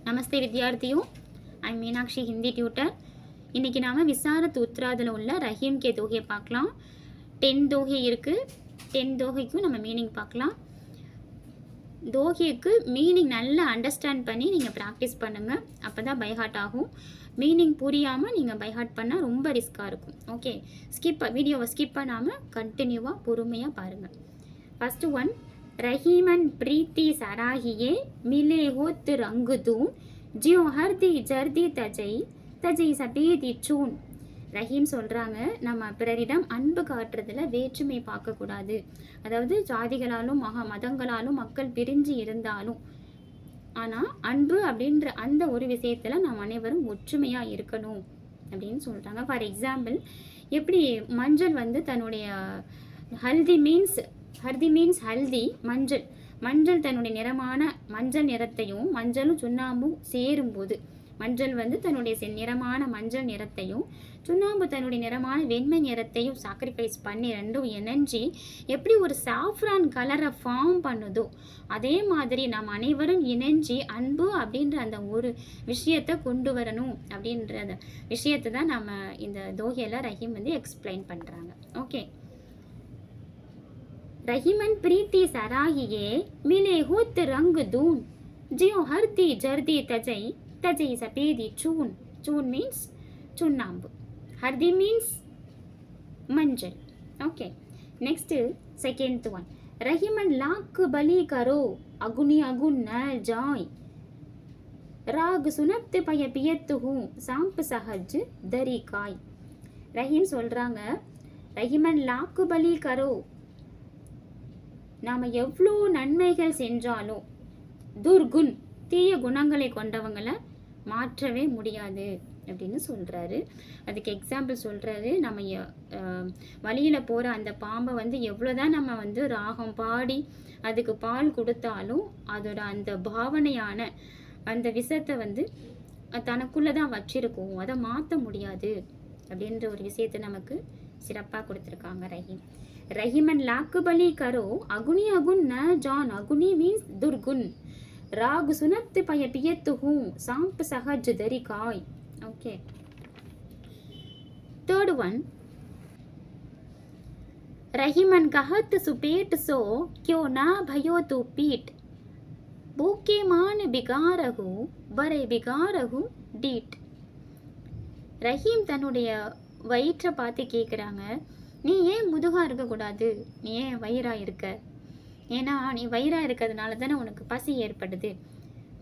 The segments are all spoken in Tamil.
நமஸ்தே வித்யார்த்தியும். ஐ மீனாட்சி ஹிந்தி டியூட்டர். இன்றைக்கி நாம் விசாரத் உத்ராதில் உள்ள ரஹீம் கே தோகையை பார்க்கலாம். 10 தோகை இருக்குது. 10 தோகைக்கும் நம்ம மீனிங் பார்க்கலாம். தோகைக்கு மீனிங் நல்லா அண்டர்ஸ்டாண்ட் பண்ணி நீங்கள் ப்ராக்டிஸ் பண்ணுங்கள். அப்போ தான் பைஹார்ட் ஆகும். மீனிங் புரியாமல் நீங்கள் பைஹார்ட் பண்ணால் ரொம்ப ரிஸ்க்காக இருக்கும். ஓகே, வீடியோவை ஸ்கிப் பண்ணாமல் கண்டினியூவாக பொறுமையாக பாருங்கள். ஃபஸ்ட்டு ஒன், रहीमन प्रीति सराहिये मिले होत रंग दून जियो हरदी जर्दी तजई तजई सபேதி சூன். ரஹீம் சொல்கிறாங்க, நம்ம பிறரிடம் அன்பு காட்டுறதுல வேற்றுமை பார்க்கக்கூடாது. அதாவது ஜாதிகளாலும் மதங்களாலும் மக்கள் பிரிஞ்சு இருந்தாலும் ஆனால் அன்பு அப்படின்ற அந்த ஒரு விஷயத்தில் நாம் அனைவரும் ஒற்றுமையாக இருக்கணும் அப்படின்னு சொல்கிறாங்க. ஃபார் எக்ஸாம்பிள், எப்படி மஞ்சள் வந்து தன்னுடைய ஹல்தி மீன்ஸ் ஹல்தி, மஞ்சள் தன்னுடைய நிறமான மஞ்சள் நிறத்தையும் மஞ்சளும் சுண்ணாம்பும் சேரும்போது மஞ்சள் வந்து தன்னுடைய நிறமான மஞ்சள் நிறத்தையும் சுண்ணாம்பு தன்னுடைய நிறமான வெண்மை நிறத்தையும் சாக்ரிஃபைஸ் பண்ணி ரெண்டும் இணைஞ்சி எப்படி ஒரு சாஃப்ரான் கலரை ஃபார்ம் பண்ணுதோ அதே மாதிரி நாம் அனைவரும் இணைஞ்சி அன்பு அப்படின்ற அந்த ஒரு விஷயத்தை கொண்டு வரணும் அப்படின்ற அந்த விஷயத்தை தான் நம்ம இந்த தோகையில் ரஹீம் வந்து எக்ஸ்பிளைன் பண்ணுறாங்க. ஓகே, रहीमन प्रीति सराहिये मिले होत रंग दून जियो हरदी जर्दी तजई तजई सपेदी चून. चून मीन्स चुन्नांबु, हरदी मीन्स मंजल. Okay, next second one, Rahiman lakh बलि करो अगुनी अगुन न जाय राग सुनत पय पियत हूँ सांप सहज दरी काय. ரஹீம் சொல்கிறாங்க, ரஹீமன் லாக்கு பலி கரோ, நாம் எவ்வளோ நன்மைகள் செஞ்சாலும் துர்குன் தீய குணங்களை கொண்டவங்களை மாற்றவே முடியாது அப்படின்னு சொல்கிறாரு. அதுக்கு எக்ஸாம்பிள் சொல்கிறாரு, நம்ம வழியில் போகிற அந்த பாம்பை வந்து எவ்வளோதான் நம்ம வந்து ராகம் பாடி அதுக்கு பால் கொடுத்தாலும் அதோட அந்த பாவனையான அந்த விஷத்தை வந்து தனக்குள்ளே தான் வச்சிருக்கும், அதை மாற்ற முடியாது அப்படின்ற ஒரு விஷயத்தை நமக்கு சிறப்பாக கொடுத்துருக்காங்க ரஹீம். रहीमन लाख बलि करो अगुनी अगुन न जान. अगुनी मीन्स दुर्गुण. राग सुनत पय पियत हूँ सांप सहज दरी काय. ओके, थर्ड वन, रहीमन कहत सुपेट सो क्यों ना भयो तू पीट भूखे मान बिगारहू बरे बिगारहू डीट. ரஹீம் தன்னுடைய வயிற்றை பார்த்து கேட்குறாங்க, நீ ஏன் முதுகாக இருக்கக்கூடாது, நீ ஏன் வயிறாக இருக்க? ஏன்னா நீ வயிறாக இருக்கிறதுனால தானே உனக்கு பசி ஏற்படுது.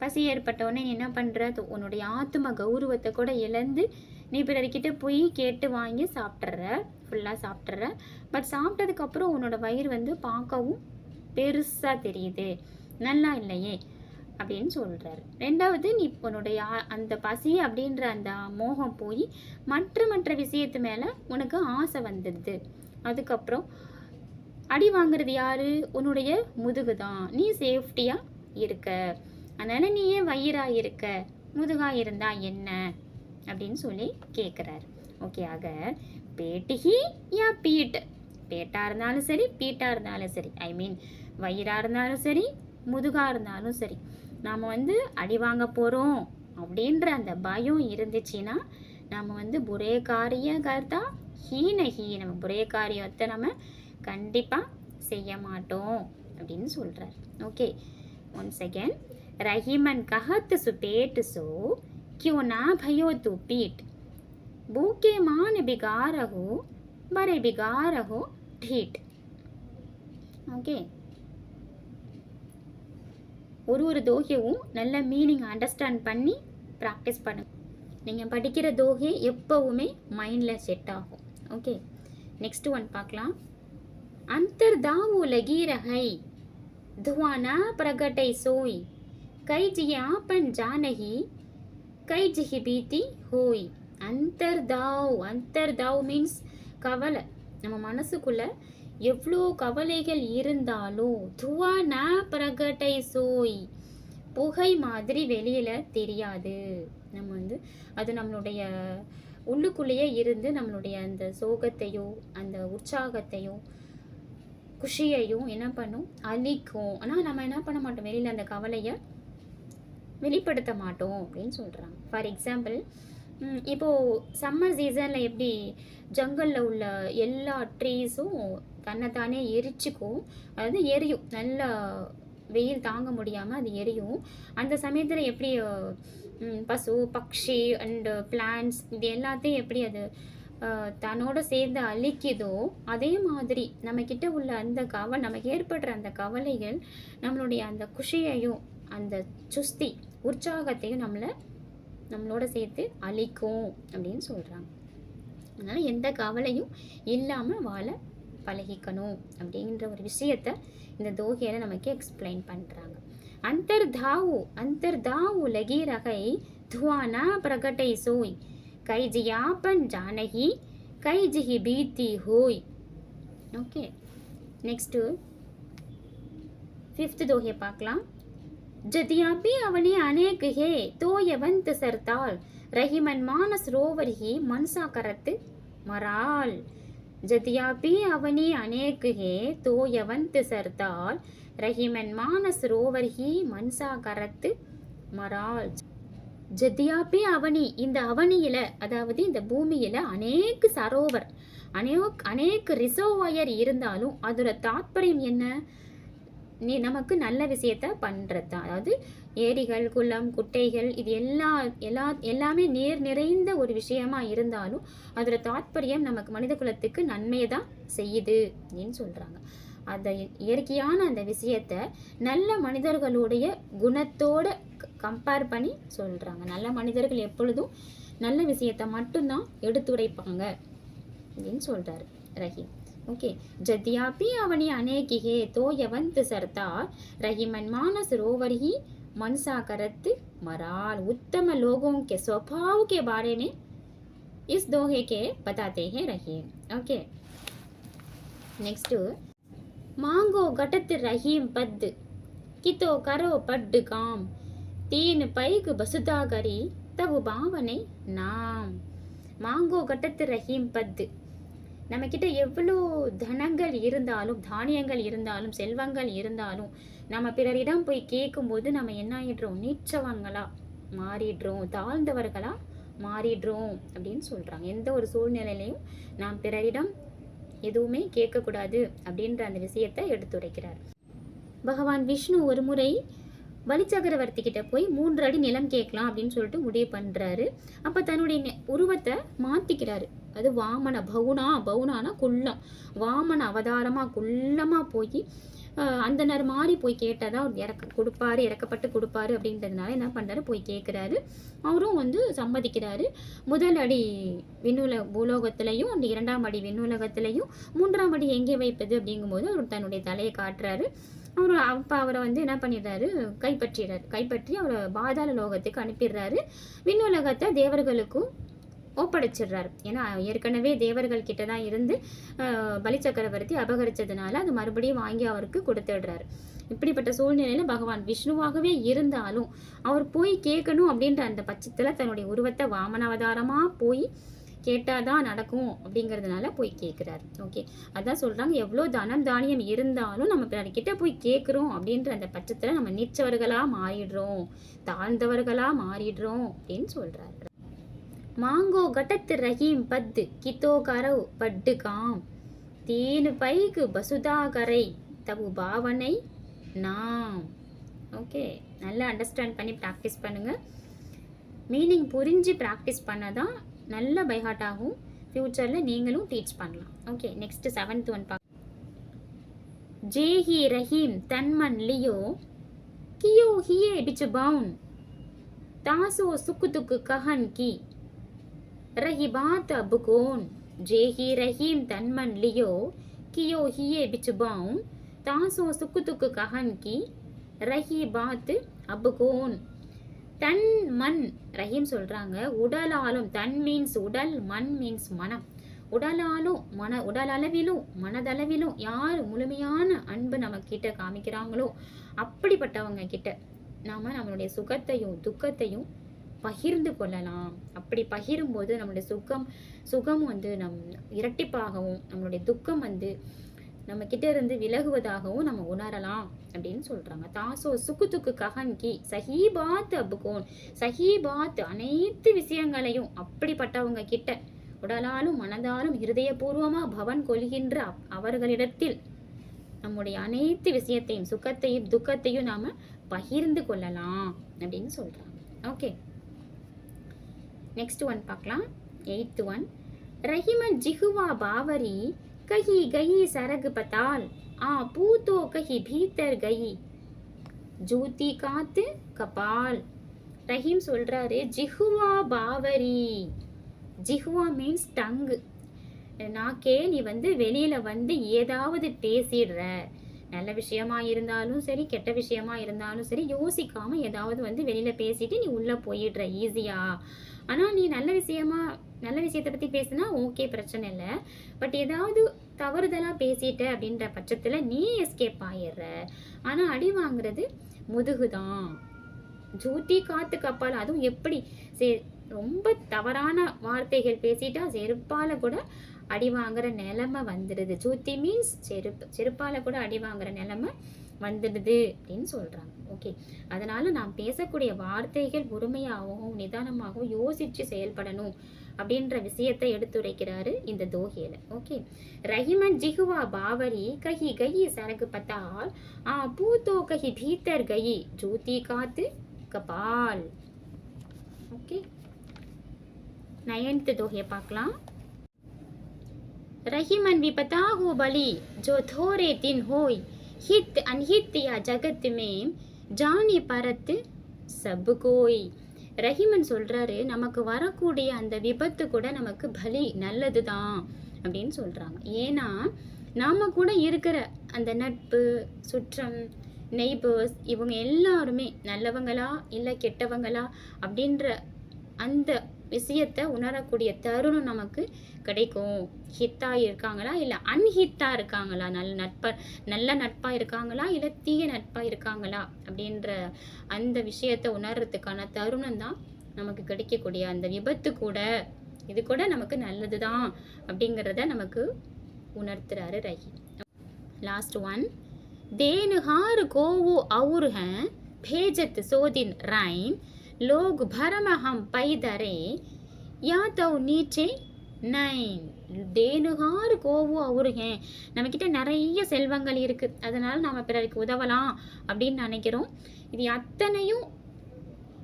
பசி ஏற்பட்டவுடனே நீ என்ன பண்ணுற, உன்னுடைய ஆத்ம கௌரவத்தை கூட இழந்து நீ பிறர்கிட்ட போய் கேட்டு வாங்கி சாப்பிட்ற, ஃபுல்லாக சாப்பிட்ற. பட் சாப்பிட்டதுக்கப்புறம் உன்னோட வயிறு வந்து பார்க்கவும் பெருசாக தெரியுது, நல்லா இல்லையே அப்படின்னு சொல்கிறாரு. ரெண்டாவது, நீ உன்னுடைய அந்த பசி அப்படின்ற அந்த மோகம் போய் மற்ற விஷயத்து மேலே உனக்கு ஆசை வந்துடுது. அதுக்கப்புறம் அடி வாங்குறது யாரு? உன்னுடைய முதுகு தான். நீ சேஃப்டியாக இருக்க, அதனால் நீ ஏன் வயிறாக இருக்க, முதுகாக இருந்தா என்ன அப்படின்னு சொல்லி கேட்குறாரு. ஓகே, ஆக பேட்டிஹி யா பீட், பேட்டாக இருந்தாலும் சரி பீட்டாக இருந்தாலும் சரி, ஐ மீன் வயிறாக இருந்தாலும் சரி முதுகாக இருந்தாலும் சரி, நாம் வந்து அடி வாங்க போகிறோம் அப்படின்ற அந்த பயம் இருந்துச்சுன்னா நாம் வந்து புரே காரிய கர்த்தா நம்ம புரே காரியத்தை நம்ம கண்டிப்பாக செய்ய மாட்டோம் அப்படின்னு சொல்கிறார். ஓகே, ஒன் செகண்ட், ரஹீமன் கஹத் சுபேட் சோ क्यों ना भयो तू पीट भूखे मान बिगारहू बरे बिगारहू ढीट. ஓகே, ஒரு தோகையும் நல்ல மீனிங் அண்டர்ஸ்டாண்ட் பண்ணி ப்ராக்டிஸ் பண்ணுங்க. நீங்கள் படிக்கிற தோகை எப்போவுமே மைண்டில் செட் ஆகும். ஓகே, நெக்ஸ்ட் ஒன் பார்க்கலாம். அந்தர் தாவு லகி ரஹை துவானா பிரகட்டை சோய் கை ஜிய ஆப்பன் ஜானகி கை ஜிஹி பீத்தி ஹோய். அந்தர் தாவ் மீன்ஸ் கவலை. நம்ம மனசுக்குள்ள எவ்வளோ கவலைகள் இருந்தாலும் துவா நா பிரகட்டை சோய், புகை மாதிரி வெளியில் தெரியாது. நம்ம வந்து அது நம்மளுடைய உள்ளுக்குள்ளேயே இருந்து நம்மளுடைய அந்த சோகத்தையோ அந்த உற்சாகத்தையோ குஷியையும் என்ன பண்ணும், அழிக்கும். ஆனால் நம்ம என்ன பண்ண மாட்டோம், வெளியில் அந்த கவலையை வெளிப்படுத்த மாட்டோம் அப்படின்னு சொல்கிறாங்க. ஃபார் எக்ஸாம்பிள், இப்போது சம்மர் சீசனில் எப்படி ஜங்கலில் உள்ள எல்லா ட்ரீஸும் தன்னைத்தானே எரிச்சுக்கும், அதாவது எரியும், நல்லா வெயில் தாங்க முடியாமல் அது எரியும். அந்த சமயத்தில் எப்படி பசு பக்ஷி அண்டு பிளான்ட்ஸ் இது எல்லாத்தையும் எப்படி அது தன்னோட சேர்ந்து அழிக்குதோ, அதே மாதிரி நம்மக்கிட்ட உள்ள அந்த நமக்கு ஏற்படுற அந்த கவலைகள் நம்மளுடைய அந்த குஷியையும் அந்த சுஸ்தி உற்சாகத்தையும் நம்மளோட சேர்த்து அழிக்கும் அப்படின்னு சொல்கிறாங்க. அதனால் எந்த கவலையும் இல்லாமல் வாழ பழகிக்கணும் அப்படின்ற ஒரு விஷயத்த இந்த தோகையில் நமக்கு எக்ஸ்பிளைன் பண்ணுறாங்க. अंतर्धाऊ लगी रहे धुआं ना प्रगटे सोई कई जियापन जानही कई जिही बीती होई. ओके, नेक्स्ट 5th दोहे பார்க்கலாம். जदियापि अवनी अनेक है तो यवंत सरताल रहीमन मानस रोवर ही मनसा करत मराल. जदियापि अवनी अनेक है तो यवंत सरताल रहीमन मानस रोवर ही मनसा करत मराल. ஜதியாபி அவனி, இந்த அவனியில் அதாவது இந்த பூமியில் அநேக சரோவர் அநேக ரிசர்வாயர் இருந்தாலும் அதோட தாத்பரியம் என்ன? நமக்கு நல்ல விஷயத்த பண்ணுறது தான். அதாவது ஏரிகள் குளம் குட்டைகள் இது எல்லாமே நீர் நிறைந்த ஒரு விஷயமா இருந்தாலும் அதோட தாத்பரியம் நமக்கு மனித குலத்துக்கு நன்மையை தான் செய்யுது அப்படின்னு சொல்கிறாங்க. அந்த இயற்கையான அந்த விஷயத்த நல்ல மனிதர்களுடைய குணத்தோட கம்பேர் பண்ணி சொல்கிறாங்க. நல்ல மனிதர்கள் எப்பொழுதும் நல்ல விஷயத்த மட்டும்தான் எடுத்துரைப்பாங்க அப்படின்னு சொல்கிறாரு ரஹீம். ओके, जद्यापि अवनी अनेकी है तो यवंत सरतार रहीमन मानस रोवर ही मनसा करत मराल. उत्तम लोगों के स्वभाव के बारे में इस दोहे के बताते हैं रहीम. ओके, नेक्स्ट मांगो घटत रहीम पद कितो करो पड काम तीन पैग बसुदा करी तब बावने नाम. मांगो घटत रहीम पद, நம்மக்கிட்ட எவ்வளோ தனங்கள் இருந்தாலும் தானியங்கள் இருந்தாலும் செல்வங்கள் இருந்தாலும் நம்ம பிறரிடம் போய் கேட்கும்போது நம்ம என்ன ஆகிடுறோம்? நீச்சவங்களாக மாறிடுறோம், தாழ்ந்தவர்களாக மாறிடுறோம் அப்படின்னு சொல்கிறாங்க. எந்த ஒரு சூழ்நிலையிலையும் நாம் பிறரிடம் எதுவுமே கேட்கக்கூடாது அப்படின்ற அந்த விஷயத்தை எடுத்துரைக்கிறார். பகவான் விஷ்ணு ஒரு முறை பலி சக்கரவர்த்தி கிட்ட போய் 3 அடி நிலம் கேட்கலாம் அப்படின்னு சொல்லிட்டு முடிவு பண்ணுறாரு. அப்போ தன்னுடைய உருவத்தை மாற்றிக்கிறாரு. அது வாமன பவுனானா குள்ளம், வாமன அவதாரமாக குள்ளமாக போய் அந்தனர் மாதிரி போய் கேட்டால் தான் இறக்கப்பட்டு கொடுப்பாரு அப்படின்றதுனால என்ன பண்ணுறாரு? போய் கேட்குறாரு. அவரும் சம்மதிக்கிறாரு. முதல் அடி பூலோகத்திலையும் அந்த 2ஆம் அடி விண்ணுலகத்திலையும் 3ஆம் அடி எங்கே வைப்பது அப்படிங்கும்போது அவர் தன்னுடைய தலையை காட்டுறாரு. அப்போ அவரை என்ன பண்ணிடுறாரு? கைப்பற்றி அவரை பாதாள லோகத்துக்கு அனுப்பிடுறாரு. விண்ணுலகத்தை தேவர்களுக்கும் ஒப்படைச்சிடுறாரு. ஏன்னா ஏற்கனவே தேவர்கள் கிட்ட தான் இருந்து பலி சக்கரவர்த்தி அபகரிச்சதுனால அது மறுபடியும் வாங்கி அவருக்கு கொடுத்துடுறாரு. இப்படிப்பட்ட சூழ்நிலையில் பகவான் விஷ்ணுவாகவே இருந்தாலும் அவர் போய் கேட்கணும் அப்படின்ற அந்த பட்சத்தில் தன்னுடைய உருவத்தை வாமனாவதாரமாக போய் கேட்டாதான் நடக்கும் அப்படிங்கிறதுனால போய் கேட்குறாரு. ஓகே, அதான் சொல்கிறாங்க, எவ்வளோ தனம் தானியம் இருந்தாலும் நம்ம பிறர்கிட்ட போய் கேட்குறோம் அப்படின்ற அந்த பட்சத்தில் நம்ம நீச்சவர்களாக மாறிடுறோம், தாழ்ந்தவர்களாக மாறிடுறோம் அப்படின்னு சொல்கிறாரு. मांगो घटत रहीम पद कितो करो पड्ड काम तीन पैग बसुदा करे तबु बावனை நாம். ஓகே, நல்லா அண்டர்ஸ்டாண்ட் பண்ணி ப்ராக்டிஸ் பண்ணுங்கள். மீனிங் புரிஞ்சு ப்ராக்டிஸ் பண்ணால் தான் நல்ல பைஹார்ட் ஆகும். ஃப்யூச்சரில் நீங்களும் டீச் பண்ணலாம். ஓகே, நெக்ஸ்ட் 7th ஒன் பார்க்க. ஜேஹி ரஹீம் தன்மன் லியோ கியோ ஹியே பிச்சு பவுன் தாசோ சுக்கு துக்கு கஹன் கி रही बात अब कौन. जेही रहीम तनमन लियो कियो हिये बिचबाऊं तासो सुक तुक कहन की रही बात अब कौन. தன் மன் ரஹீம் சொல்கிறாங்க, உடலாலும், தன் மீன்ஸ் உடல், மண் மீன்ஸ் மனம். உடலளவிலும் மனதளவிலும் யார் முழுமையான அன்பு நம்ம கிட்ட காமிக்கிறாங்களோ அப்படிப்பட்டவங்க கிட்ட நாம நம்மளுடைய சுகத்தையும் துக்கத்தையும் பகிர்ந்து கொள்ளலாம். அப்படி பகிரும்போது நம்மளுடைய சுகம் நம் இரட்டிப்பாகவும் நம்மளுடைய துக்கம் நம்ம கிட்ட இருந்து விலகுவதாகவும் நம்ம உணரலாம் அப்படின்னு சொல்றாங்க. தாசோ சுக்கு துக்கு கஹன் கி சஹி பாத் அப்கோன், சஹி பாத் அனைத்து விஷயங்களையும் அப்படிப்பட்டவங்க கிட்ட உடலாலும் மனதாலும் இருதயபூர்வமா பவன் கொள்கின்ற அவர்களிடத்தில் நம்முடைய அனைத்து விஷயத்தையும் சுகத்தையும் துக்கத்தையும் நாம பகிர்ந்து கொள்ளலாம் அப்படின்னு சொல்றாங்க. ஓகே, நெக்ஸ்ட் ஒன் பார்க்கலாம். 8th one. ரஹிமன் ஜிஹுவா பாவரி கஹி கஹி சரக் பதால் ஆ பூத்தோ கஹி பீத்தர் கஹி ஜூதி காத்து கபால். ரஹீம் சொல்றாரு, ஜிஹுவா பாவரி. ஜிஹுவா மீன்ஸ் டங்கு. நாக்கே, நீ வெளியில ஏதாவது பேசிடுற, நல்ல விஷயமா இருந்தாலும் சரி கெட்ட விஷயமா இருந்தாலும் சரி யோசிக்காம ஏதாவது வெளியில பேசிட்டு நீ உள்ள போயிடுற ஈஸியா. ஆனா நீ நல்ல விஷயத்தை பத்தி பேசினா ஓகே, பிரச்சனை இல்லை. பட் ஏதாவது தவறுதலா பேசிட்ட அப்படின்ற பட்சத்துல நீ எஸ்கேப் ஆயிடுற. ஆனா அடி வாங்குறது முதுகுதான். ஜூத்தி காத்து கப்பால். அதுவும் எப்படி ரொம்ப தவறான வார்த்தைகள் பேசிட்டா செருப்பால கூட அடி வாங்குற நிலைமை வந்துடுது. ஜூத்தி மீன்ஸ் செருப்பால கூட அடி வாங்குற நிலைமை வந்துடுது அப்படின்னு சொல்றாங்க. ஓகே, அதனால நாம் பேசக்கூடிய வார்த்தைகள் பொறுமையாகவும் நிதானமாகவும் யோசிச்சு செயல்படணும் அப்படின்ற விஷயத்தை எடுத்துரைக்கிறாரு இந்த தோஹையில. ஓகே, ரஹிமன் ஜிஹுவா பாவரி கஹி கஹி சரக்கு பத்தால் ஆ பூத்தோ கஹி பீத்தர் கஹி ஜூத்தி காத்து கபால். ஓகே, 9th दोहे பார்க்கலாம். रहीमन विपता हो बली जो थोड़े दिन होय हित अनहित या जगत में जानी परत सब कोई. ரஹீமன் சொல்றாரு, நமக்கு வரக்கூடிய அந்த விபத்து கூட நமக்கு பலி, நல்லது தான் அப்படின்னு சொல்றாங்க. ஏன்னா நாம கூட இருக்கிற அந்த நட்பு சுற்றம் நெய்பர்ஸ் இவங்க எல்லாருமே நல்லவங்களா இல்லை கெட்டவங்களா அப்படின்ற அந்த விஷயத்தை உணரக்கூடிய தருணம் நமக்கு கிடைக்கும். ஹித்தா இருக்காங்களா இல்லை அன்ஹித்தா இருக்காங்களா, நல்ல நட்பா இருக்காங்களா இல்லை தீய நட்பா இருக்காங்களா அப்படின்ற அந்த விஷயத்தை உணர்றதுக்கான தருணம் தான் நமக்கு கிடைக்கக்கூடிய அந்த விபத்து கூட. இது கூட நமக்கு நல்லதுதான் அப்படிங்கிறத நமக்கு உணர்த்துறாரு ரஹீம். Last one. देनहार को वो और हैं भेजत सो दिन राइन लोग भरम हम पैदरे या तो नीचे நைன். தேனுகார் கோவு அவருகேன். நம்மக்கிட்ட நிறைய செல்வங்கள் இருக்கு, அதனால நாம பிறருக்கு உதவலாம் அப்படின்னு நினைக்கிறோம். இது அத்தனையும்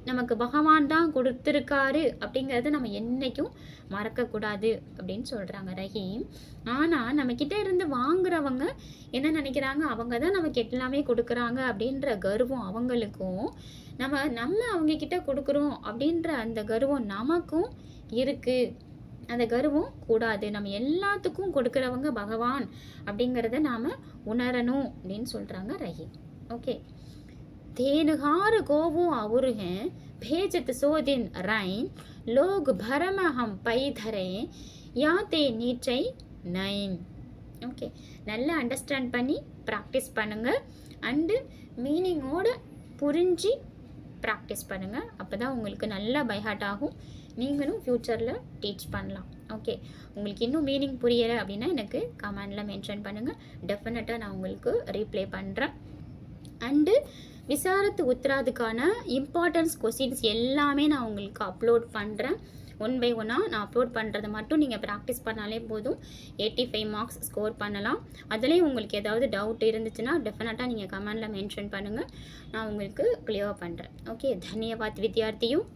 நமக்கு பகவான் தான் கொடுத்துருக்காரு அப்படிங்கிறத நம்ம என்னைக்கும் மறக்கக்கூடாது அப்படின்னு சொல்கிறாங்க ரஹீம். ஆனால் நம்மக்கிட்ட இருந்து வாங்குறவங்க என்ன நினைக்கிறாங்க, அவங்க தான் நமக்கு எல்லாமே கொடுக்குறாங்க அப்படின்ற கர்வம் அவங்களுக்கும், நம்ம அவங்கக்கிட்ட கொடுக்குறோம் அப்படின்ற அந்த கர்வம் நமக்கும் இருக்குது. அந்த கர்வம் கூடாது. நம்ம எல்லாத்துக்கும் கொடுக்குறவங்க பகவான் அப்படிங்கிறத நாம் உணரணும் அப்படின்னு சொல்கிறாங்க ரஹீம். ஓகே, தேனுகார் கோவும் அவருங்க भेजत सो दिन राइन लोग भरम हम पै धरे யாத்தே நீச்சை நைன். ஓகே, நல்லா அண்டர்ஸ்டாண்ட் பண்ணி ப்ராக்டிஸ் பண்ணுங்கள். அண்டு மீனிங்கோட புரிஞ்சு ப்ராக்டிஸ் பண்ணுங்கள். அப்போ தான் உங்களுக்கு நல்லா பைஹார்ட் ஆகும். நீங்களும் ஃப்யூச்சரில் டீச் பண்ணலாம். ஓகே, உங்களுக்கு இன்னும் மீனிங் புரியலை அப்படின்னா எனக்கு கமெண்டில் மென்ஷன் பண்ணுங்கள். டெஃபினட்டாக நான் உங்களுக்கு ரீப்ளே பண்ணுறேன். அண்டு விசாரத்து உத்தராதுக்கான இம்பார்ட்டன்ஸ் கொஸ்டின்ஸ் எல்லாமே நான் உங்களுக்கு அப்லோட் பண்ணுறேன். 1 by 1 நான் அப்லோட் பண்ணுறது மட்டும் நீங்கள் ப்ராக்டிஸ் பண்ணாலே போதும். 85 மார்க்ஸ் ஸ்கோர் பண்ணலாம். அதுலேயும் உங்களுக்கு ஏதாவது டவுட் இருந்துச்சுன்னா டெஃபினட்டாக நீங்கள் கமெண்டில் மென்ஷன் பண்ணுங்கள். நான் உங்களுக்கு கிளியர் பண்ணுறேன். ஓகே, தன்யவாத் வித்யார்த்தியும்.